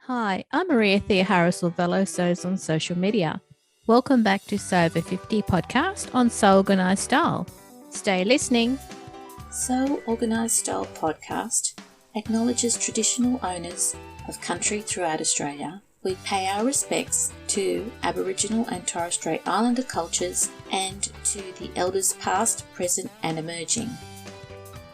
Hi, I'm Maria Thea Harris Lavello, Sews on social media. Welcome back to Sew Over 50 podcast on Sew Organised Style. Stay listening. Sew Organised Style podcast acknowledges traditional owners of country throughout Australia. We pay our respects to Aboriginal and Torres Strait Islander cultures and to the elders past, present and emerging.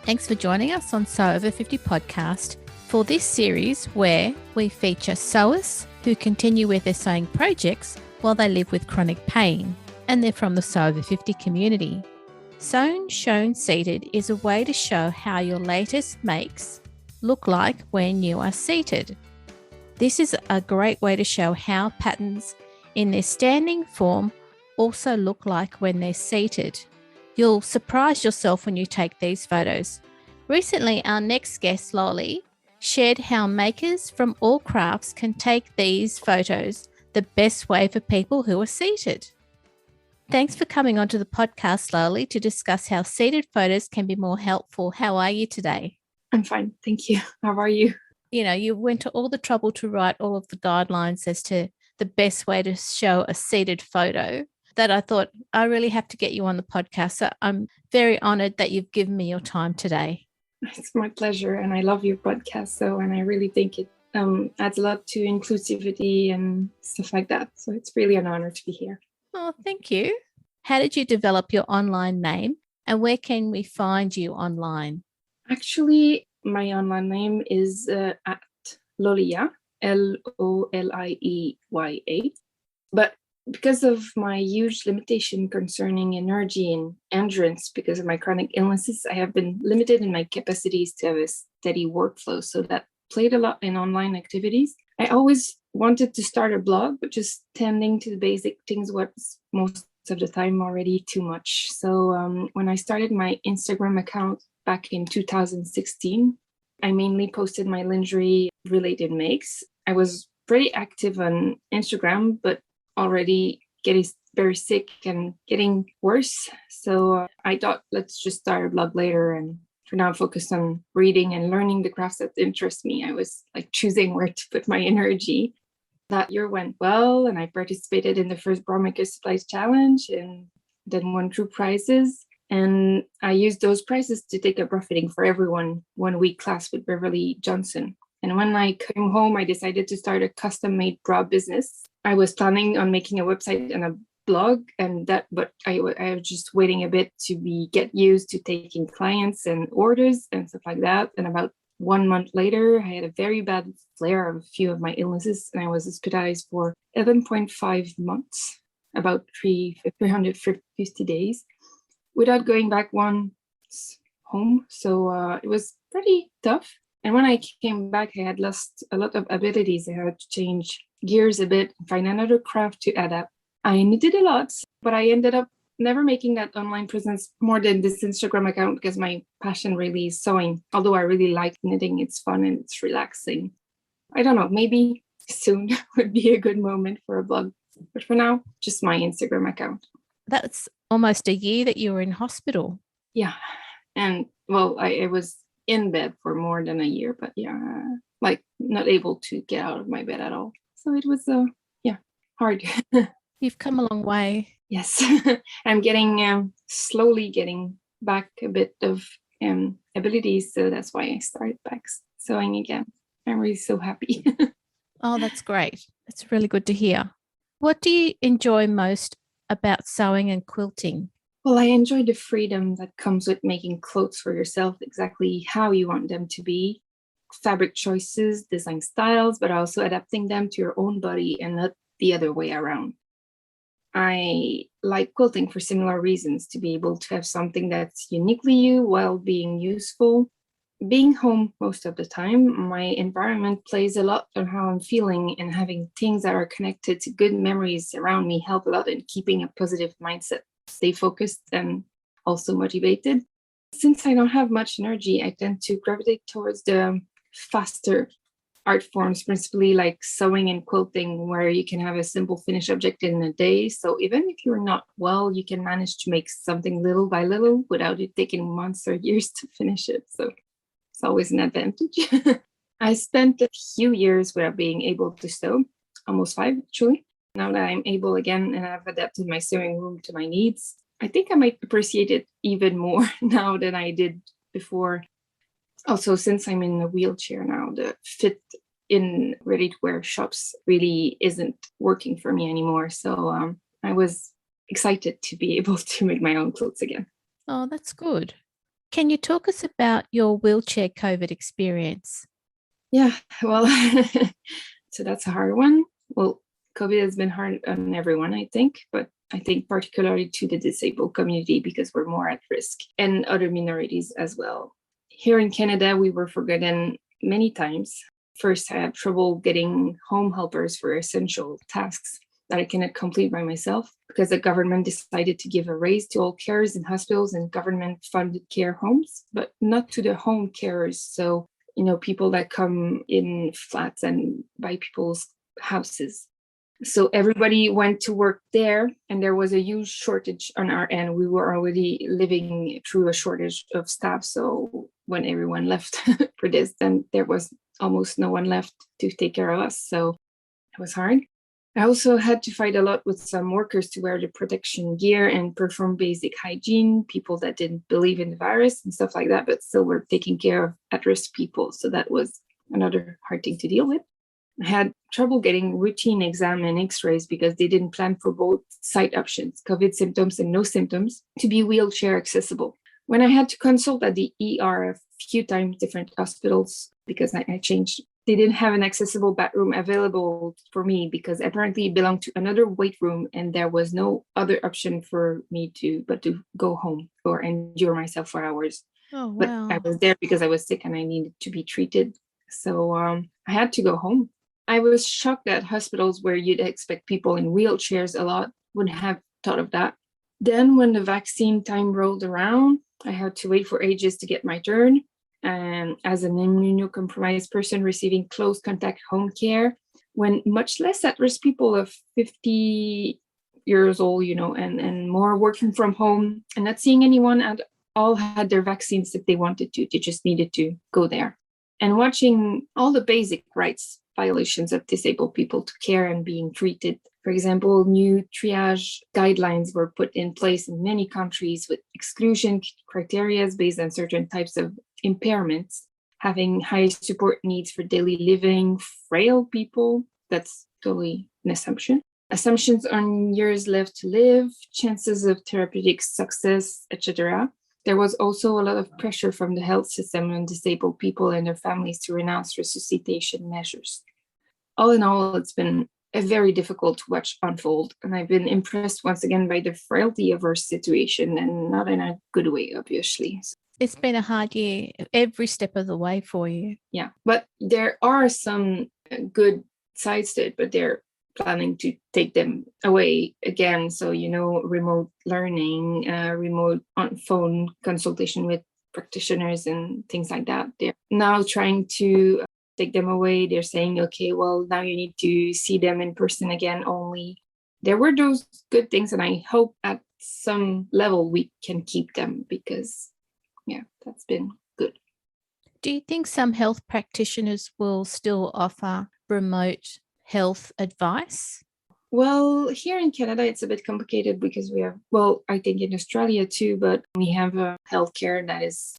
Thanks for joining us on Sew Over 50 podcast for this series where we feature sewers who continue with their sewing projects while they live with chronic pain, and they're from the Sew Over 50 community. Sewn, Shown, Seated is a way to show how your latest makes look like when you are seated. This is a great way to show how patterns in their standing form also look like when they're seated. You'll surprise yourself when you take these photos. Recently, our next guest, Lolie, shared how makers from all crafts can take these photos the best way for people who are seated. Thanks for coming onto the podcast, Lolie, to discuss how seated photos can be more helpful. How are you today? I'm fine, thank you. How are you? You went to all the trouble to write all of the guidelines as to the best way to show a seated photo that I thought I really have to get you on the podcast. So I'm very honored that you've given me your time today. It's my pleasure, and I love your podcast. And I really think it adds a lot to inclusivity and stuff like that. So it's really an honor to be here. Oh, thank you. How did you develop your online name, and where can we find you online? Actually, my online name is at Lolia, Lolieya. But because of my huge limitation concerning energy and endurance because of my chronic illnesses, I have been limited in my capacities to have a steady workflow. So that played a lot in online activities. I always wanted to start a blog, but just tending to the basic things was most of the time already too much. So when I started my Instagram account back in 2016, I mainly posted my lingerie related makes. I was pretty active on Instagram, but already getting very sick and getting worse. So I thought, let's just start a blog later. And for now, focus on reading and learning the crafts that interest me. I was like choosing where to put my energy. That year went well, and I participated in the first Brommaker Supplies Challenge and then won 2 prizes. And I used those prizes to take a Profiting for Everyone 1-week class with Beverly Johnson. And when I came home, I decided to start a custom-made bra business. I was planning on making a website and a blog, but I was just waiting a bit to get used to taking clients and orders and stuff like that. And about 1 month later, I had a very bad flare of a few of my illnesses, and I was hospitalized for 11.5 months, about 350 days, without going back once home. So it was pretty tough. And when I came back, I had lost a lot of abilities. I had to change gears a bit, find another craft to adapt. I knitted a lot, but I ended up never making that online presence more than this Instagram account because my passion really is sewing. Although I really like knitting, it's fun and it's relaxing. I don't know, maybe soon would be a good moment for a blog. But for now, just my Instagram account. That's almost a year that you were in hospital. Yeah. And well, I was in bed for more than a year, but like not able to get out of my bed at all. So it was, hard. You've come a long way. Yes. I'm slowly getting back a bit of abilities. So that's why I started back sewing again. I'm really so happy. Oh, that's great. That's really good to hear. What do you enjoy most about sewing and quilting? Well, I enjoy the freedom that comes with making clothes for yourself exactly how you want them to be. Fabric choices, design styles, but also adapting them to your own body and not the other way around. I like quilting for similar reasons, to be able to have something that's uniquely you while being useful. Being home most of the time, my environment plays a lot on how I'm feeling, and having things that are connected to good memories around me help a lot in keeping a positive mindset, stay focused and also motivated. Since I don't have much energy, I tend to gravitate towards the faster art forms, principally like sewing and quilting, where you can have a simple finished object in a day. So even if you're not well, you can manage to make something little by little without it taking months or years to finish it. So it's always an advantage. I spent a few years without being able to sew, almost 5 actually. Now that I'm able again and I've adapted my sewing room to my needs, I think I might appreciate it even more now than I did before. Also, since I'm in a wheelchair now, the fit in ready-to-wear shops really isn't working for me anymore. So I was excited to be able to make my own clothes again. Oh, that's good. Can you talk us about your wheelchair COVID experience? Yeah, well, so that's a hard one. Well, COVID has been hard on everyone, I think, but I think particularly to the disabled community because we're more at risk and other minorities as well. Here in Canada, we were forgotten many times. First, I had trouble getting home helpers for essential tasks that I cannot complete by myself because the government decided to give a raise to all carers in hospitals and government-funded care homes, but not to the home carers. So, people that come in flats and buy people's houses. So everybody went to work there, and there was a huge shortage on our end. We were already living through a shortage of staff. So when everyone left for this, then there was almost no one left to take care of us. So it was hard. I also had to fight a lot with some workers to wear the protection gear and perform basic hygiene, people that didn't believe in the virus and stuff like that, but still were taking care of at-risk people. So that was another hard thing to deal with. I had trouble getting routine exam and x-rays because they didn't plan for both site options, COVID symptoms and no symptoms, to be wheelchair accessible. When I had to consult at the ER a few times, different hospitals, because I changed, they didn't have an accessible bathroom available for me because apparently it belonged to another wait room and there was no other option for me but to go home or endure myself for hours. Oh, But wow. I was there because I was sick and I needed to be treated. So I had to go home. I was shocked that hospitals where you'd expect people in wheelchairs a lot would have thought of that. Then when the vaccine time rolled around, I had to wait for ages to get my turn. And as an immunocompromised person receiving close contact home care, when much less at-risk people of 50 years old, and more working from home and not seeing anyone at all had their vaccines if they wanted to. They just needed to go there. And watching all the basic rights violations of disabled people to care and being treated. For example, new triage guidelines were put in place in many countries with exclusion criteria based on certain types of impairments, having high support needs for daily living, frail people. That's totally an assumption. Assumptions on years left to live, chances of therapeutic success, etc. There was also a lot of pressure from the health system on disabled people and their families to renounce resuscitation measures. All in all, it's been very difficult to watch unfold, and I've been impressed once again by the frailty of our situation, and not in a good way, obviously. It's been a hard year every step of the way for you. Yeah, but there are some good sides to it, but they're planning to take them away again. So, remote learning, remote on phone consultation with practitioners and things like that. They're now trying to take them away. They're saying, okay, well, now you need to see them in person again only. There were those good things, and I hope at some level we can keep them because, yeah, that's been good. Do you think some health practitioners will still offer remote health advice? Well, here in Canada, it's a bit complicated because we have, I think in Australia too, but we have a healthcare that is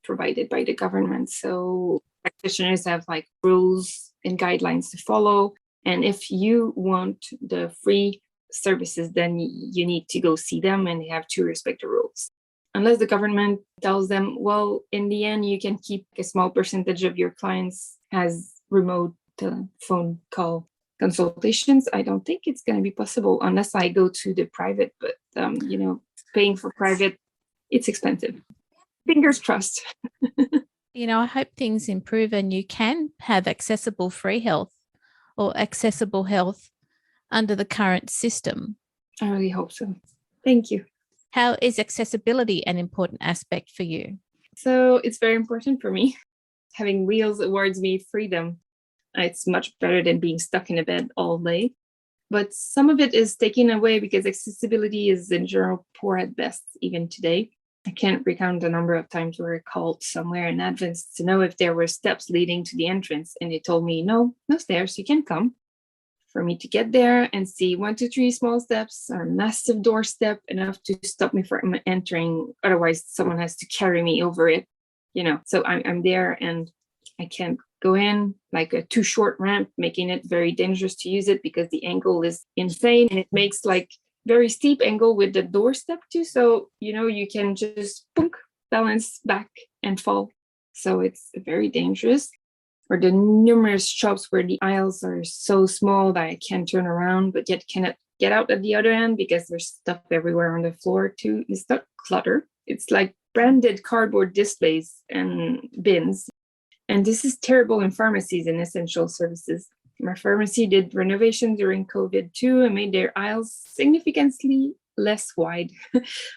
provided by the government. So practitioners have like rules and guidelines to follow. And if you want the free services, then you need to go see them and they have to respect the rules. Unless the government tells them, well, in the end, you can keep a small percentage of your clients as remote phone call consultations, I don't think it's going to be possible unless I go to the private. But, paying for private, it's expensive. Fingers crossed. I hope things improve and you can have accessible free health or accessible health under the current system. I really hope so. Thank you. How is accessibility an important aspect for you? So it's very important for me. Having wheels awards me freedom. It's much better than being stuck in a bed all day. But some of it is taken away because accessibility is in general poor at best, even today. I can't recount the number of times where I called somewhere in advance to know if there were steps leading to the entrance. And they told me, no stairs, you can come. For me to get there and see 1, 2, 3 small steps or a massive doorstep enough to stop me from entering. Otherwise, someone has to carry me over it, So I'm there and I can't go in, like a too short ramp, making it very dangerous to use it because the angle is insane and it makes like very steep angle with the doorstep too. So, you can just balance back and fall. So it's very dangerous. Or the numerous shops where the aisles are so small that I can't turn around, but yet cannot get out at the other end because there's stuff everywhere on the floor too. It's not clutter. It's like branded cardboard displays and bins. And this is terrible in pharmacies and essential services. My pharmacy did renovation during COVID too and made their aisles significantly less wide.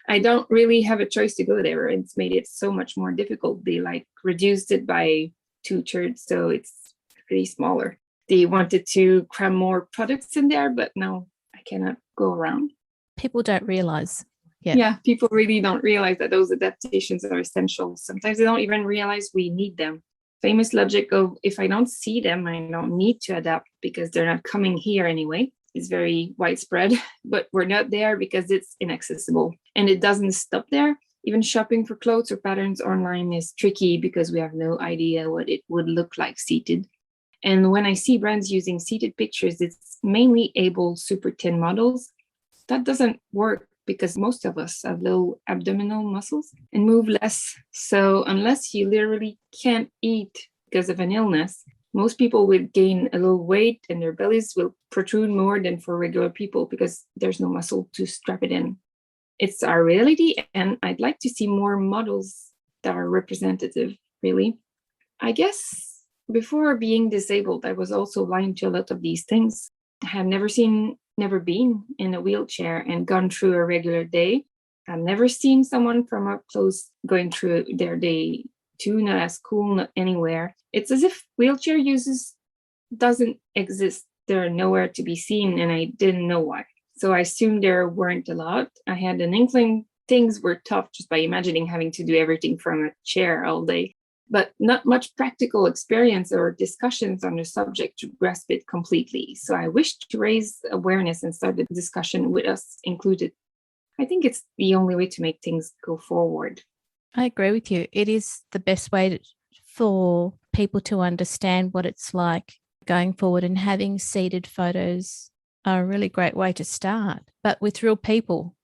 I don't really have a choice to go there. It's made it so much more difficult. They reduced it by 2/3, so it's pretty smaller. They wanted to cram more products in there, but now I cannot go around. People don't realize. Yeah, people really don't realize that those adaptations are essential. Sometimes they don't even realize we need them. Famous logic of if I don't see them, I don't need to adapt because they're not coming here anyway. It's very widespread, but we're not there because it's inaccessible. And it doesn't stop there. Even shopping for clothes or patterns online is tricky because we have no idea what it would look like seated. And when I see brands using seated pictures, it's mainly able super thin models. That doesn't work because most of us have low abdominal muscles and move less. So unless you literally can't eat because of an illness, most people will gain a little weight and their bellies will protrude more than for regular people because there's no muscle to strap it in. It's our reality, and I'd like to see more models that are representative, really. I guess before being disabled, I was also blind to a lot of these things. I have never been in a wheelchair and gone through a regular day. I've never seen someone from up close going through their day too, not at school, not anywhere. It's as if wheelchair uses doesn't exist. They're nowhere to be seen, and I didn't know why. So I assumed there weren't a lot. I had an inkling things were tough just by imagining having to do everything from a chair all day, but not much practical experience or discussions on the subject to grasp it completely. So I wished to raise awareness and start the discussion with us included. I think it's the only way to make things go forward. I agree with you. It is the best way for people to understand what it's like going forward, and having seated photos are a really great way to start, but with real people,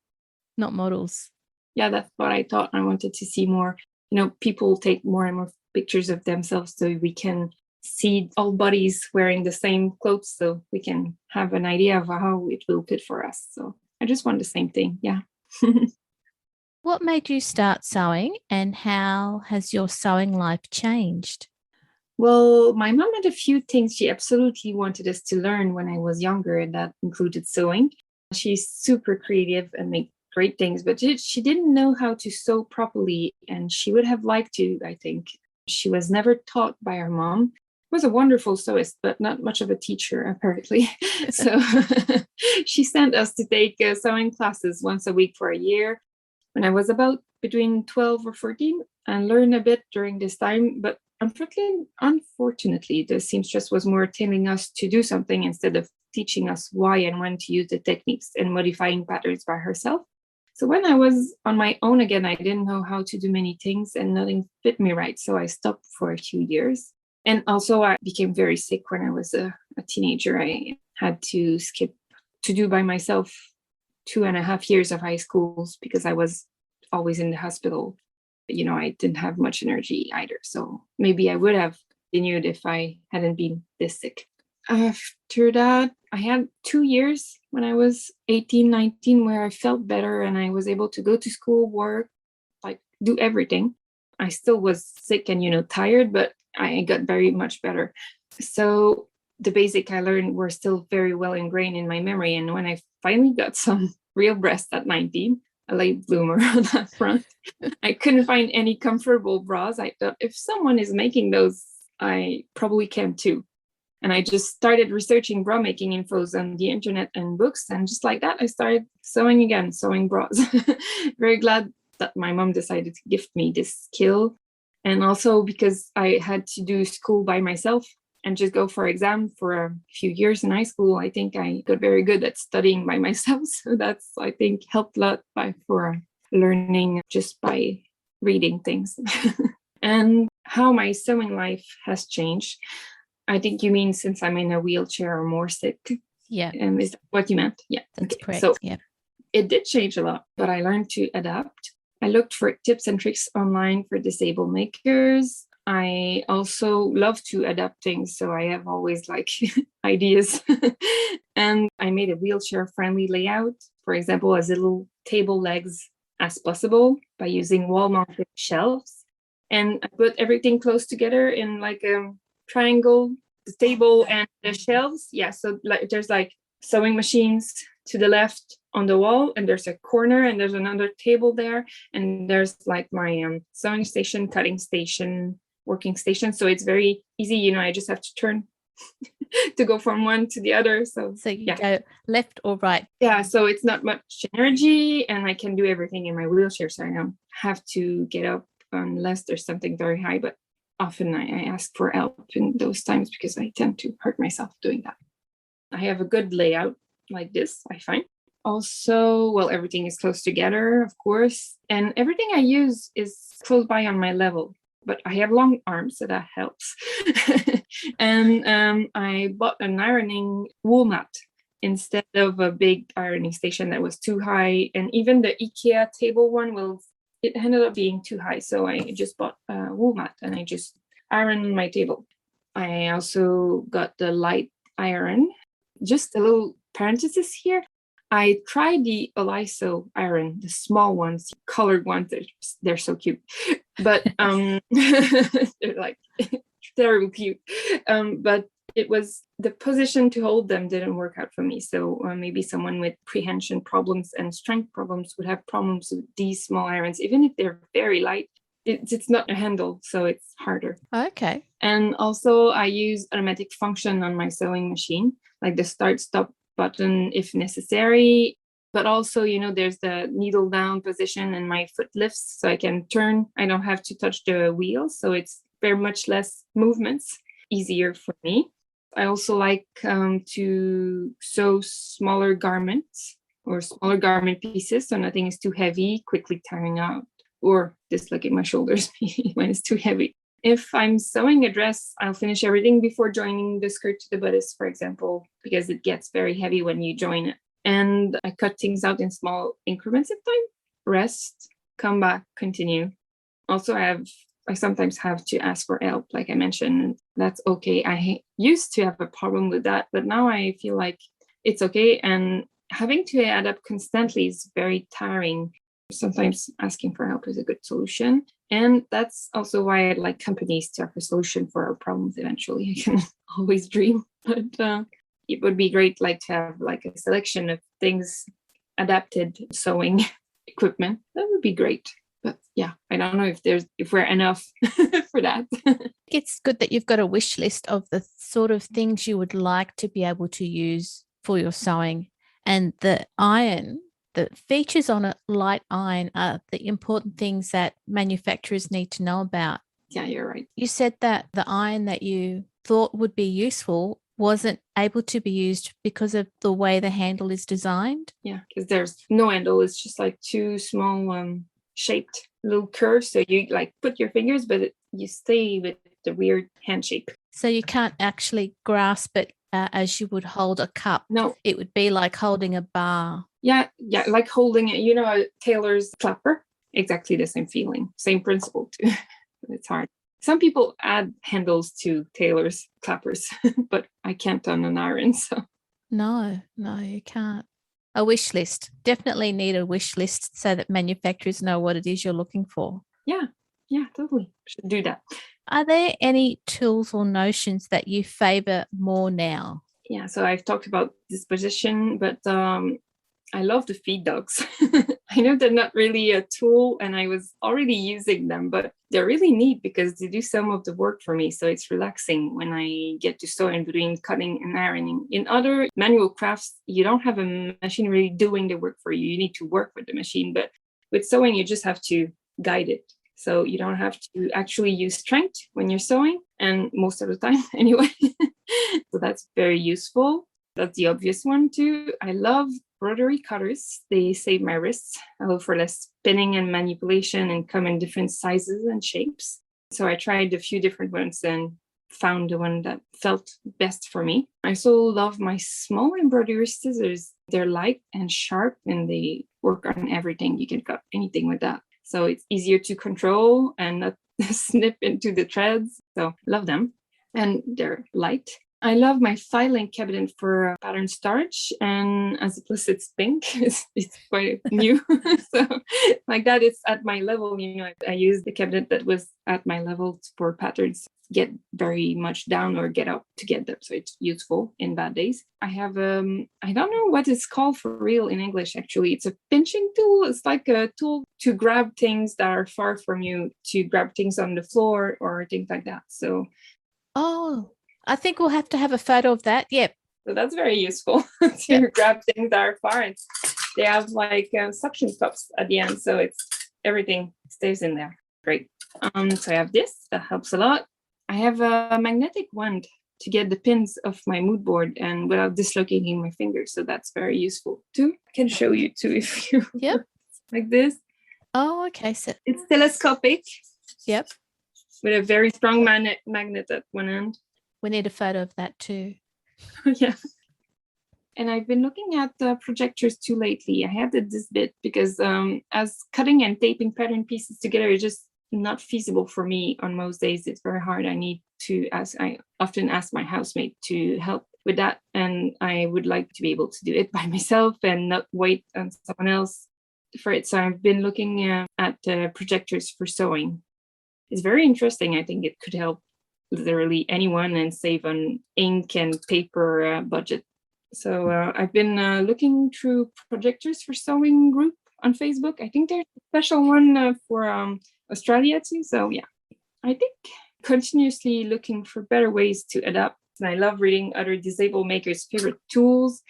not models. Yeah, that's what I thought. I wanted to see more, people take more and more pictures of themselves so we can see all bodies wearing the same clothes so we can have an idea of how it will fit for us. So I just want the same thing. Yeah. What made you start sewing, and how has your sewing life changed? Well, my mom had a few things she absolutely wanted us to learn when I was younger that included sewing. She's super creative and makes great things, but she didn't know how to sew properly, and she would have liked to, I think. She was never taught by her mom. Was a wonderful sewist, but not much of a teacher, apparently. So she sent us to take sewing classes once a week for a year when I was about between 12 or 14 and learned a bit during this time. But unfortunately, the seamstress was more telling us to do something instead of teaching us why and when to use the techniques and modifying patterns by herself. So when I was on my own again, I didn't know how to do many things and nothing fit me right. So I stopped for a few years. And also I became very sick when I was a teenager. I had to skip to do by myself 2.5 years of high school because I was always in the hospital. I didn't have much energy either. So maybe I would have continued if I hadn't been this sick. After that, I had 2 years when I was 18, 19, where I felt better and I was able to go to school, work, do everything. I still was sick and, tired, but I got very much better. So the basic I learned were still very well ingrained in my memory. And when I finally got some real breasts at 19, a late bloomer on that front, I couldn't find any comfortable bras. I thought if someone is making those, I probably can too. And I just started researching bra making infos on the internet and books. And just like that, I started sewing again, sewing bras. Very glad that my mom decided to gift me this skill. And also because I had to do school by myself and just go for exam for a few years in high school, I think I got very good at studying by myself. So that's, I think, helped a lot for learning just by reading things. And how my sewing life has changed. I think you mean since I'm in a wheelchair or more sick. Yeah. Is that what you meant? Yeah. That's correct. So yeah. It did change a lot, but I learned to adapt. I looked for tips and tricks online for disabled makers. I also love to adapt things, so I have always like ideas. And I made a wheelchair-friendly layout, for example, as little table legs as possible by using wall-mounted shelves. And I put everything close together in like a triangle, the table and the shelves. Yeah, so like there's like sewing machines to the left on the wall, and there's a corner, and there's another table there, and there's like my sewing station, cutting station, working station. So it's very easy, I just have to turn to go from one to the other. So you go left or right. Yeah, so it's not much energy, and I can do everything in my wheelchair, so I don't have to get up unless there's something very high. But often I ask for help in those times because I tend to hurt myself doing that. I have a good layout like this, I find. Also, well, everything is close together, of course, and everything I use is close by on my level, but I have long arms, so that helps. And I bought an ironing wool mat instead of a big ironing station that was too high. And even the IKEA table one, it ended up being too high. So I just bought a wool mat and I just iron my table. I also got the light iron. Just a little parenthesis here. I tried the Oliso iron, the small ones, colored ones. They're so cute, but they're like terribly cute. But it was the position to hold them didn't work out for me. So maybe someone with prehension problems and strength problems would have problems with these small irons, even if they're very light. It's not a handle, so it's harder. Okay. And also I use automatic function on my sewing machine, like the start-stop button if necessary. But also, there's the needle down position and my foot lifts, so I can turn. I don't have to touch the wheel, so it's very much less movements, easier for me. I also like to sew smaller garments or smaller garment pieces, so nothing is too heavy, quickly tiring out, or dislocating my shoulders when it's too heavy. If I'm sewing a dress, I'll finish everything before joining the skirt to the bodice, for example, because it gets very heavy when you join it. And I cut things out in small increments of time, rest, come back, continue. Also, I sometimes have to ask for help, like I mentioned. That's okay. I used to have a problem with that, but now I feel like it's okay. And having to adapt constantly is very tiring. Sometimes asking for help is a good solution. And that's also why I'd like companies to have a solution for our problems eventually. I can always dream, but it would be great to have like a selection of things, adapted sewing equipment. That would be great. But yeah, I don't know if we're enough for that. It's good that you've got a wish list of the sort of things you would like to be able to use for your sewing. And the iron, the features on a light iron are the important things that manufacturers need to know about. Yeah, you're right. You said that the iron that you thought would be useful wasn't able to be used because of the way the handle is designed. Yeah, because there's no handle. It's just like two small shaped little curves. So you like put your fingers, but you stay with the weird hand shape. So you can't actually grasp it as you would hold a cup. No. It would be like holding a bar. Yeah, like holding a tailor's clapper. Exactly the same feeling, same principle too. It's hard. Some people add handles to tailor's clappers, but I can't on an iron. So no, you can't. A wish list. Definitely need a wish list so that manufacturers know what it is you're looking for. Yeah, totally. Should do that. Are there any tools or notions that you favor more now? Yeah, so I've talked about disposition, but I love the feed dogs. I know they're not really a tool and I was already using them, but they're really neat because they do some of the work for me. So it's relaxing when I get to sew in between cutting and ironing. In other manual crafts, you don't have a machine really doing the work for you. You need to work with the machine. But With sewing, you just have to guide it. So you don't have to actually use strength when you're sewing, and most of the time anyway. So that's very useful. That's the obvious one too. I love rotary cutters. They save my wrists. I look for less spinning and manipulation and come in different sizes and shapes. So I tried a few different ones and found the one that felt best for me. I also love my small embroidery scissors. They're light and sharp and they work on everything. You can cut anything with that. So it's easier to control and not snip into the threads. So love them. And they're light. I love my filing cabinet for pattern starch, and as plus it's pink, it's quite new. So like that, it's at my level. I use the cabinet that was at my level for patterns get very much down or get up to get them. So it's useful in bad days. I have I don't know what it's called for real in English. Actually, it's a pinching tool. It's like a tool to grab things that are far from you, to grab things on the floor or things like that. So, I think we'll have to have a photo of that. Yep. So that's very useful to grab things that are far. And they have like suction cups at the end. So everything stays in there. Great. So I have this, that helps a lot. I have a magnetic wand to get the pins of my mood board and without dislocating my fingers. So that's very useful too. I can show you too if you like this. Oh, okay. So it's telescopic. Yep. With a very strong magnet at one end. We need a photo of that too. Yeah. And I've been looking at projectors too lately. I have this bit because as cutting and taping pattern pieces together is just not feasible for me on most days. It's very hard. I often ask my housemate to help with that. And I would like to be able to do it by myself and not wait on someone else for it. So I've been looking at projectors for sewing. It's very interesting. I think it could help literally anyone and save on ink and paper budget. So I've been looking through projectors for sewing group on Facebook. I think there's a special one for Australia too. So yeah, I think continuously looking for better ways to adapt. And I love reading other disabled makers' favorite tools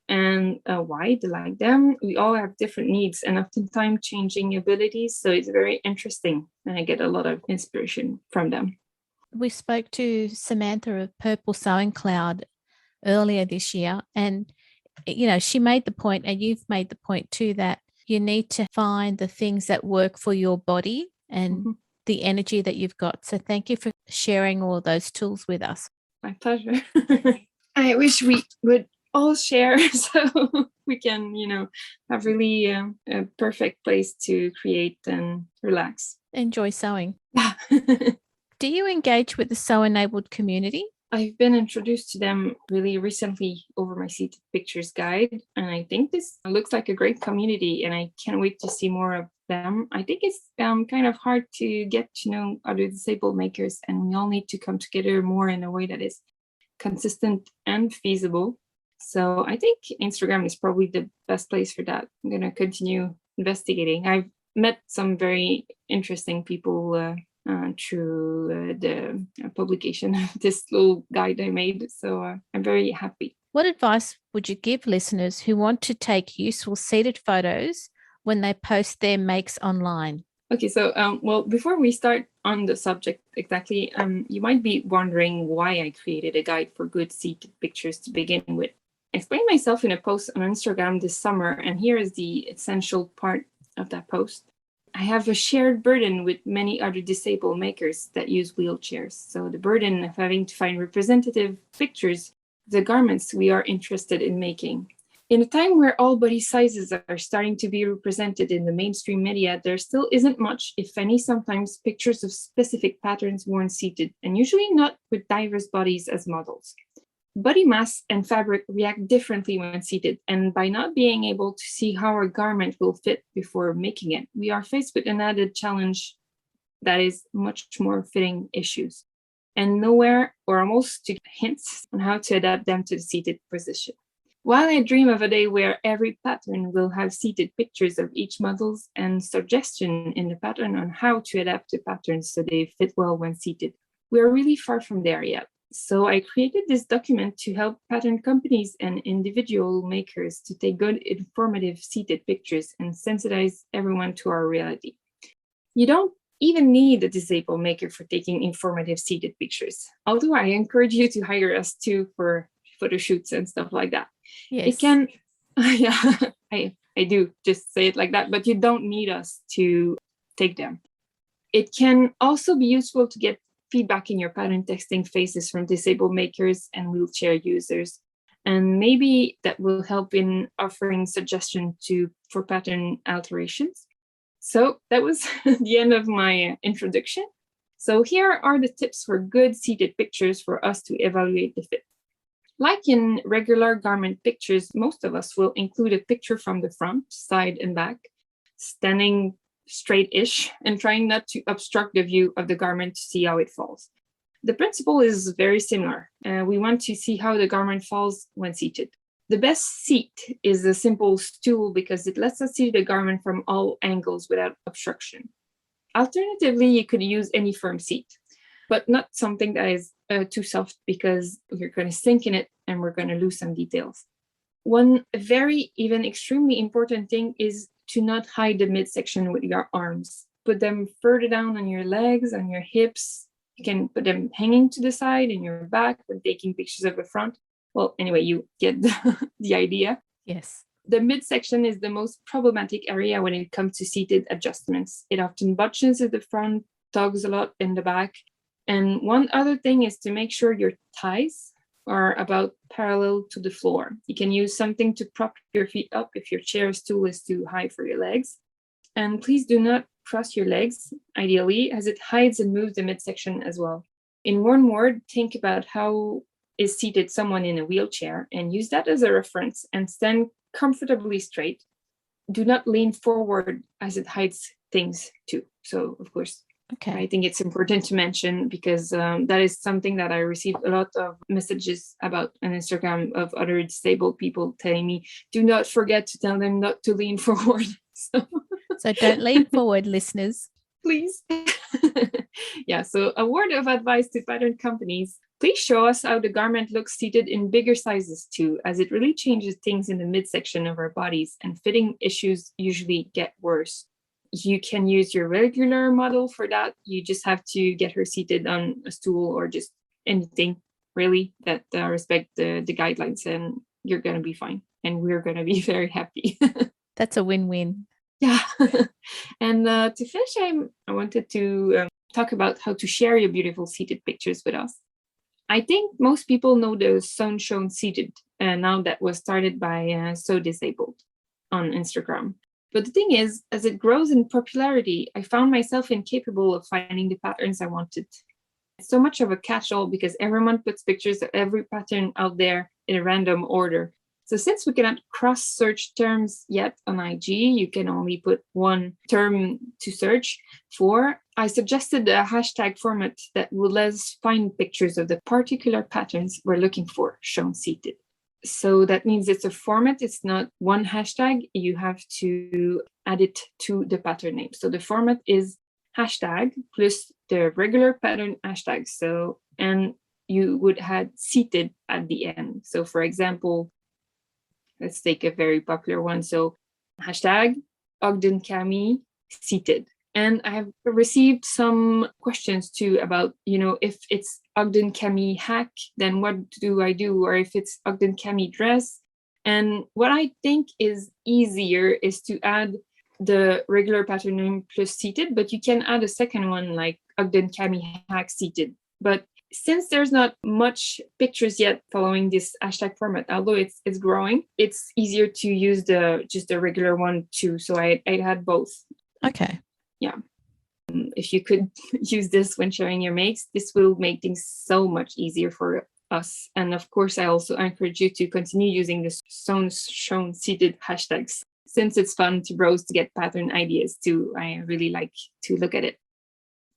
and why they like them. We all have different needs and oftentimes changing abilities. So it's very interesting and I get a lot of inspiration from them. We spoke to Samantha of Purple Sewing Cloud earlier this year, and she made the point, and you've made the point too, that you need to find the things that work for your body and the energy that you've got. So thank you for sharing all those tools with us. My pleasure. I wish we would all share so we can, have really a perfect place to create and relax. Enjoy sewing. Do you engage with the Sew Enabled community? I've been introduced to them really recently over my Seated Pictures guide, and I think this looks like a great community, and I can't wait to see more of them. I think it's kind of hard to get to know other disabled makers, and we all need to come together more in a way that is consistent and feasible. So I think Instagram is probably the best place for that. I'm going to continue investigating. I've met some very interesting people through the publication of this little guide I made. So I'm very happy. What advice would you give listeners who want to take useful seated photos when they post their makes online? Okay, so well, before we start on the subject exactly, you might be wondering why I created a guide for good seated pictures to begin with. I explained myself in a post on Instagram this summer, and here is the essential part of that post. I have a shared burden with many other disabled makers that use wheelchairs. So the burden of having to find representative pictures of the garments we are interested in making. In a time where all body sizes are starting to be represented in the mainstream media, there still isn't much, if any, sometimes pictures of specific patterns worn seated, and usually not with diverse bodies as models. Body mass and fabric react differently when seated, and by not being able to see how a garment will fit before making it, we are faced with an added challenge that is much more fitting issues, and nowhere or almost to hints on how to adapt them to the seated position. While I dream of a day where every pattern will have seated pictures of each models and suggestion in the pattern on how to adapt the patterns so they fit well when seated, we are really far from there yet. So I created this document to help pattern companies and individual makers to take good, informative seated pictures and sensitize everyone to our reality. You don't even need a disabled maker for taking informative seated pictures, although I encourage you to hire us too for photo shoots and stuff like that. Yes. It can, yeah, I do just say it like that, but you don't need us to take them. It can also be useful to get feedback in your pattern testing phases from disabled makers and wheelchair users. And maybe that will help in offering suggestions for pattern alterations. So that was the end of my introduction. So here are the tips for good seated pictures for us to evaluate the fit. Like in regular garment pictures, most of us will include a picture from the front, side, and back, standing straight-ish and trying not to obstruct the view of the garment to see how it falls. The principle is very similar. We want to see how the garment falls when seated. The best seat is a simple stool because it lets us see the garment from all angles without obstruction. Alternatively, you could use any firm seat, but not something that is too soft because you're going to sink in it and we're going to lose some details. One very, even extremely important thing is to not hide the midsection with your arms. Put them further down on your legs, on your hips. You can put them hanging to the side in your back when taking pictures of the front. Well, anyway, you get the idea. Yes. The midsection is the most problematic area when it comes to seated adjustments. It often bunches at the front, tugs a lot in the back. And one other thing is to make sure your thighs are about parallel to the floor. You can use something to prop your feet up if your chair stool is too high for your legs. And please do not cross your legs, ideally, as it hides and moves the midsection as well. In one word, think about how is seated someone in a wheelchair and use that as a reference and stand comfortably straight. Do not lean forward as it hides things too. So, of course, Okay. I think it's important to mention because that is something that I received a lot of messages about on Instagram of other disabled people telling me, do not forget to tell them not to lean forward. So don't lean forward, listeners. Please. Yeah, so a word of advice to pattern companies. Please show us how the garment looks seated in bigger sizes too, as it really changes things in the midsection of our bodies and fitting issues usually get worse. You can use your regular model for that. You just have to get her seated on a stool or just anything really that respect the guidelines, and you're going to be fine. And we're going to be very happy. That's a win-win. Yeah. And to finish, I wanted to talk about how to share your beautiful seated pictures with us. I think most people know the sewnshownseated now that was started by So Disabled on Instagram. But the thing is, as it grows in popularity, I found myself incapable of finding the patterns I wanted. It's so much of a catch-all because everyone puts pictures of every pattern out there in a random order. So since we cannot cross-search terms yet on IG, you can only put one term to search for. I suggested a hashtag format that would let us find pictures of the particular patterns we're looking for, shown seated. So that means it's a format. It's not one hashtag. You have to add it to the pattern name. So the format is hashtag plus the regular pattern hashtag. So, and you would add seated at the end. So for example, let's take a very popular one. So hashtag Ogden Cami seated. And I have received some questions too about, if it's Ogden Cami hack, then what do I do? Or if it's Ogden Cami dress. And what I think is easier is to add the regular pattern name plus seated, but you can add a second one like Ogden Cami hack seated. But since there's not much pictures yet following this hashtag format, although it's growing, it's easier to use just the regular one too. So I had both. Okay. Yeah. If you could use this when sharing your makes, this will make things so much easier for us. And of course, I also encourage you to continue using the sewnshownseated hashtags since it's fun to browse to get pattern ideas too. I really like to look at it.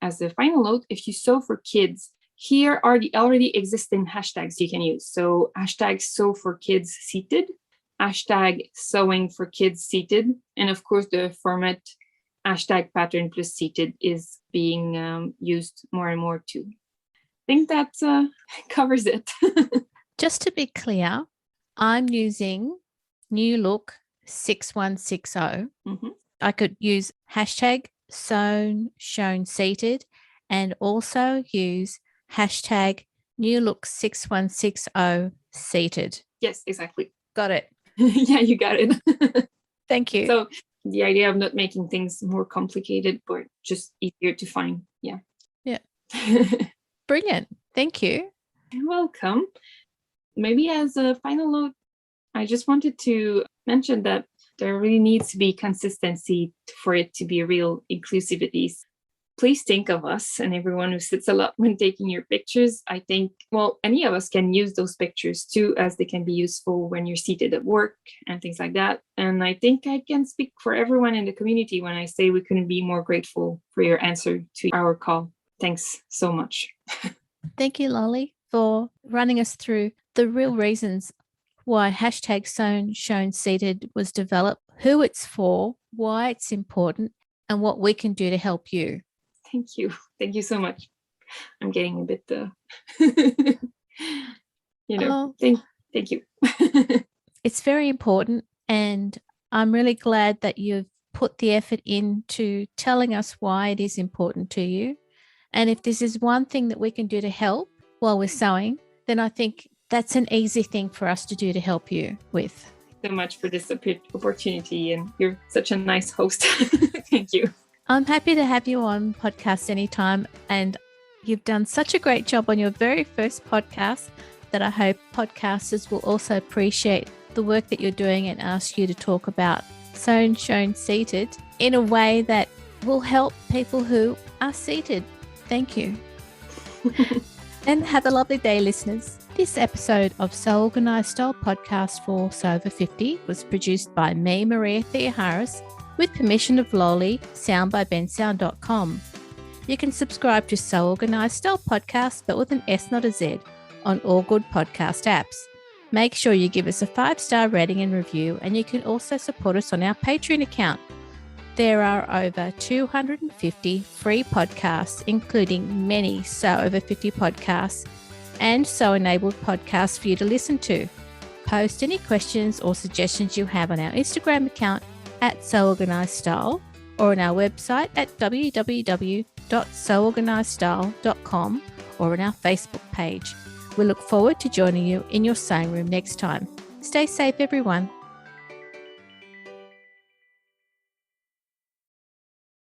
As a final note, if you sew for kids, here are the already existing hashtags you can use. So hashtag sew for kids seated, hashtag sewing for kids seated, and of course the format hashtag pattern plus seated is being used more and more too. think that covers it. Just to be clear, I'm using New Look 6160. Mm-hmm. I could use hashtag sewnshownseated and also use hashtag New Look 6160 seated. Yes, exactly. Got it. Yeah, you got it. Thank you. So the idea of not making things more complicated, but just easier to find. Yeah. Yeah. Brilliant. Thank you. You're welcome. Maybe as a final note, I just wanted to mention that there really needs to be consistency for it to be a real inclusivity. Please think of us and everyone who sits a lot when taking your pictures. I think, well, any of us can use those pictures too, as they can be useful when you're seated at work and things like that. And I think I can speak for everyone in the community when I say we couldn't be more grateful for your answer to our call. Thanks so much. Thank you, Lolie, for running us through the real reasons why hashtag sewnshownseated was developed, who it's for, why it's important, and what we can do to help you. Thank you. Thank you so much. I'm getting a bit, thank you. It's very important, and I'm really glad that you've put the effort into telling us why it is important to you. And if this is one thing that we can do to help while we're sewing, then I think that's an easy thing for us to do to help you with. So much for this opportunity, and you're such a nice host. Thank you. I'm happy to have you on podcast anytime, and you've done such a great job on your very first podcast that I hope podcasters will also appreciate the work that you're doing and ask you to talk about Sewn Shown Seated in a way that will help people who are seated. Thank you. And have a lovely day, listeners. This episode of Sew Organised Style Podcast for Sew Over 50 was produced by me, Maria Theoharis, with permission of Lolie, soundbybensound.com. You can subscribe to Sew Organised Style Podcast, but with an S, not a Z, on all good podcast apps. Make sure you give us a 5-star rating and review, and you can also support us on our Patreon account. There are over 250 free podcasts, including many Sew Over 50 podcasts and Sew-enabled podcasts for you to listen to. Post any questions or suggestions you have on our Instagram account at Sew Organised Style, or on our website at www.seworganisedstyle.com, or on our Facebook page. We look forward to joining you in your sewing room next time. Stay safe, everyone.